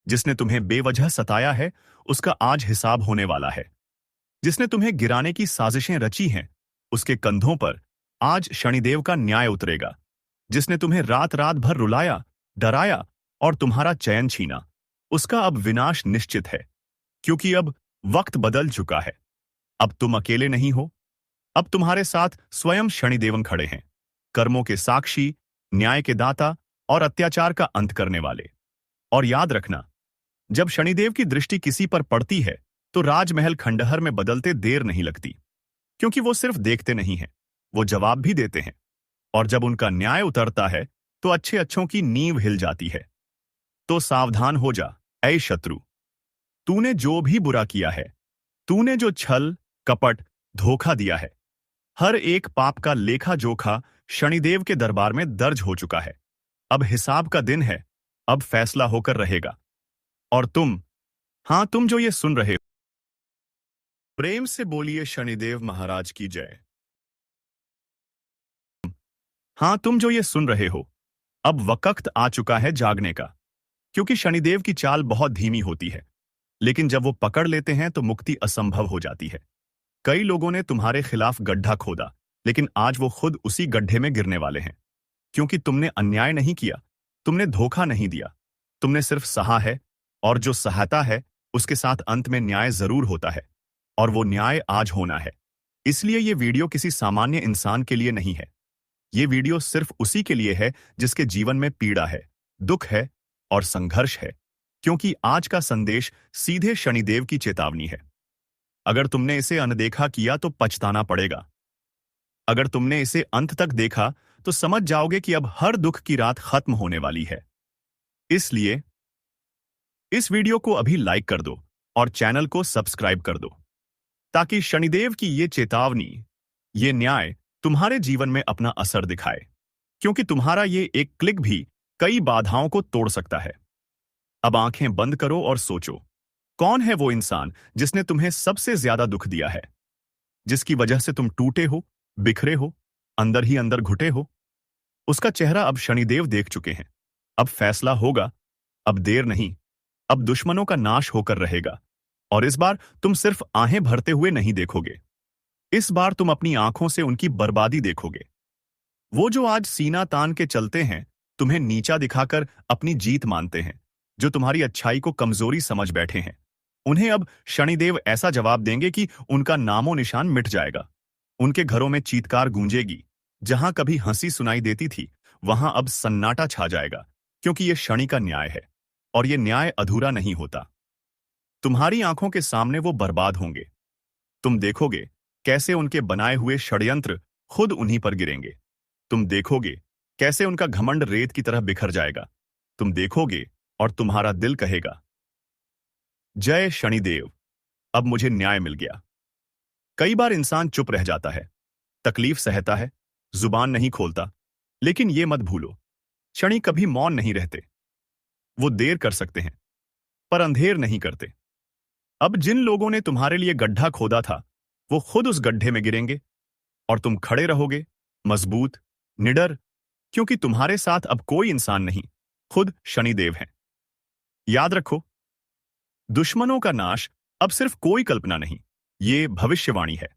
जिसने तुम्हें बेवजह सताया है, उसका आज हिसाब होने वाला है। जिसने तुम्हें गिराने की साजिशें रची हैं, उसके कंधों पर आज शनिदेव का न्याय उतरेगा। जिसने तुम्हें रात रात भर रुलाया, डराया और तुम्हारा चैन छीना, उसका अब विनाश निश्चित है। क्योंकि अब वक्त बदल चुका है। अब तुम अकेले नहीं हो। अब तुम्हारे साथ स्वयं शनिदेवन खड़े हैं, कर्मों के साक्षी, न्याय के दाता और अत्याचार का अंत करने वाले। और याद रखना, जब शनिदेव की दृष्टि किसी पर पड़ती है तो राजमहल खंडहर में बदलते देर नहीं लगती। क्योंकि वो सिर्फ देखते नहीं हैं, वो जवाब भी देते हैं। और जब उनका न्याय उतरता है तो अच्छे अच्छों की नींव हिल जाती है। तो सावधान हो जा, ऐ शत्रु। तूने जो भी बुरा किया है, तूने जो छल, कपट, धोखा दिया है, हर एक पाप का लेखा जोखा शनिदेव के दरबार में दर्ज हो चुका है। अब हिसाब का दिन है। अब फैसला होकर रहेगा। और तुम, हां तुम जो ये सुन रहे हो, प्रेम से बोलिए शनिदेव महाराज की जय। हां तुम जो ये सुन रहे हो, अब वक्त आ चुका है जागने का। क्योंकि शनिदेव की चाल बहुत धीमी होती है, लेकिन जब वो पकड़ लेते हैं तो मुक्ति असंभव हो जाती है। कई लोगों ने तुम्हारे खिलाफ गड्ढा खोदा, लेकिन आज वो खुद उसी गड्ढे में गिरने वाले हैं। क्योंकि तुमने अन्याय नहीं किया, तुमने धोखा नहीं दिया, तुमने सिर्फ सहा है। और जो सहाता है उसके साथ अंत में न्याय जरूर होता है। और वो न्याय आज होना है। इसलिए ये वीडियो किसी सामान्य इंसान के लिए नहीं है। ये वीडियो सिर्फ उसी के लिए है जिसके जीवन में पीड़ा है, दुख है और संघर्ष है। क्योंकि आज का संदेश सीधे शनिदेव की चेतावनी है। अगर तुमने इसे अनदेखा किया तो पछताना पड़ेगा। अगर तुमने इसे अंत तक देखा तो समझ जाओगे कि अब हर दुख की रात खत्म होने वाली है। इसलिए इस वीडियो को अभी लाइक कर दो और चैनल को सब्सक्राइब कर दो, ताकि शनिदेव की ये चेतावनी, ये न्याय तुम्हारे जीवन में अपना असर दिखाए। क्योंकि तुम्हारा ये एक क्लिक भी कई बाधाओं को तोड़ सकता है। अब आंखें बंद करो और सोचो, कौन है वो इंसान जिसने तुम्हें सबसे ज्यादा दुख दिया है, जिसकी वजह से तुम टूटे हो, बिखरे हो, अंदर ही अंदर घुटे हो। उसका चेहरा अब शनिदेव देख चुके हैं। अब फैसला होगा। अब देर नहीं। अब दुश्मनों का नाश होकर रहेगा। और इस बार तुम सिर्फ आहें भरते हुए नहीं देखोगे, इस बार तुम अपनी आंखों से उनकी बर्बादी देखोगे। वो जो आज सीना तान के चलते हैं, तुम्हें नीचा दिखाकर अपनी जीत मानते हैं, जो तुम्हारी अच्छाई को कमजोरी समझ बैठे हैं, उन्हें अब शनिदेव ऐसा जवाब देंगे कि उनका नामो निशान मिट जाएगा। उनके घरों में चीत्कार गूंजेगी। जहां कभी हंसी सुनाई देती थी, वहां अब सन्नाटा छा जाएगा। क्योंकि यह शनि का न्याय है। और यह न्याय अधूरा नहीं होता। तुम्हारी आंखों के सामने वो बर्बाद होंगे। तुम देखोगे कैसे उनके बनाए हुए षड्यंत्र खुद उन्हीं पर गिरेंगे। तुम देखोगे कैसे उनका घमंड रेत की तरह बिखर जाएगा। तुम देखोगे और तुम्हारा दिल कहेगा, जय शनिदेव, अब मुझे न्याय मिल गया। कई बार इंसान चुप रह जाता है, तकलीफ सहता है, जुबान नहीं खोलता। लेकिन ये मत भूलो, शनि कभी मौन नहीं रहते। वो देर कर सकते हैं, पर अंधेर नहीं करते। अब जिन लोगों ने तुम्हारे लिए गड्ढा खोदा था, वो खुद उस गड्ढे में गिरेंगे। और तुम खड़े रहोगे, मजबूत, निडर। क्योंकि तुम्हारे साथ अब कोई इंसान नहीं, खुद शनिदेव हैं। याद रखो, दुश्मनों का नाश अब सिर्फ कोई कल्पना नहीं, ये भविष्यवाणी है।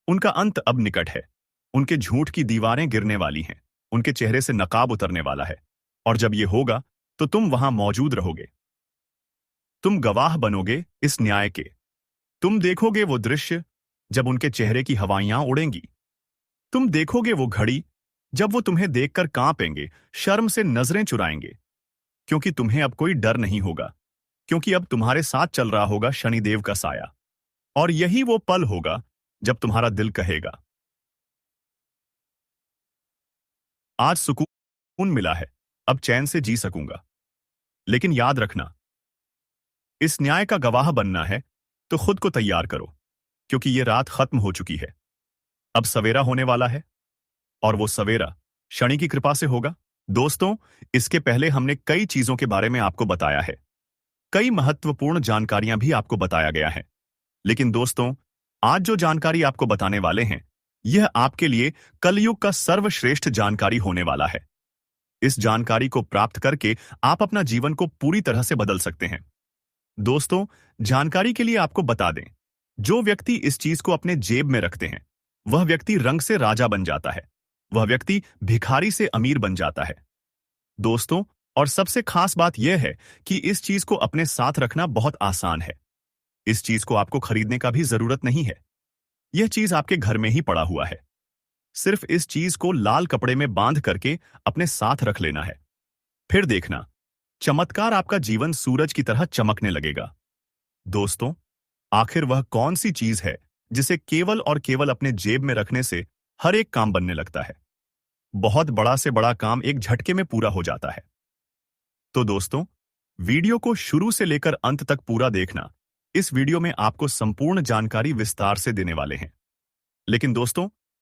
उनका अंत अब निकट है। उनके झूठ की दीवारें गिरने वाली हैं। उनके चेहरे से नकाब उतरने वाला है। और जब ये होगा तो तुम वहां मौजूद रहोगे। तुम गवाह बनोगे इस न्याय के। तुम देखोगे वो दृश्य जब उनके चेहरे की हवाइयां उड़ेंगी। तुम देखोगे वो घड़ी जब वो तुम्हें देखकर कांपेंगे, शर्म से नजरें चुराएंगे। क्योंकि तुम्हें अब कोई डर नहीं होगा। क्योंकि अब तुम्हारे साथ चल रहा होगा शनिदेव का साया। और यही वो पल होगा जब तुम्हारा दिल कहेगा, आज सुकून मिला है, अब चैन से जी सकूंगा। लेकिन याद रखना, इस न्याय का गवाह बनना है तो खुद को तैयार करो। क्योंकि ये रात खत्म हो चुकी है। अब सवेरा होने वाला है। और वो सवेरा शनि की कृपा से होगा। दोस्तों, इसके पहले हमने कई चीजों के बारे में आपको बताया है। कई महत्वपूर्ण जानकारियां भी आपको बताया गया है। लेकिन दोस्तों, आज जो जानकारी आपको बताने वाले हैं, यह आपके लिए कलयुग का सर्वश्रेष्ठ जानकारी होने वाला है। इस जानकारी को प्राप्त करके आप अपना जीवन को पूरी तरह से बदल सकते हैं। दोस्तों, जानकारी के लिए आपको बता दें, जो व्यक्ति इस चीज को अपने जेब में रखते हैं, वह व्यक्ति रंग से राजा बन जाता है, वह व्यक्ति भिखारी से अमीर बन जाता है। दोस्तों, और सबसे खास बात यह है कि इस चीज को अपने साथ रखना बहुत आसान है। इस चीज को आपको खरीदने का भी जरूरत नहीं है। यह चीज आपके घर में ही पड़ा हुआ है। सिर्फ इस चीज को लाल कपड़े में बांध करके अपने साथ रख लेना है। फिर देखना, चमत्कार आपका जीवन सूरज की तरह चमकने लगेगा। दोस्तों, आखिर वह कौन सी चीज है जिसे केवल और केवल अपने जेब में रखने से हर एक काम बनने लगता है? बहुत बड़ा से बड़ा काम एक झटके में पूरा हो जाता है। तो दोस्तों, वीडियो को शुरू से लेकर अंत तक पूरा देखना। इस वीडियो में आपको संपूर्ण जानकारी विस्तार से देने वाले हैं। लेकिन दोस्तों,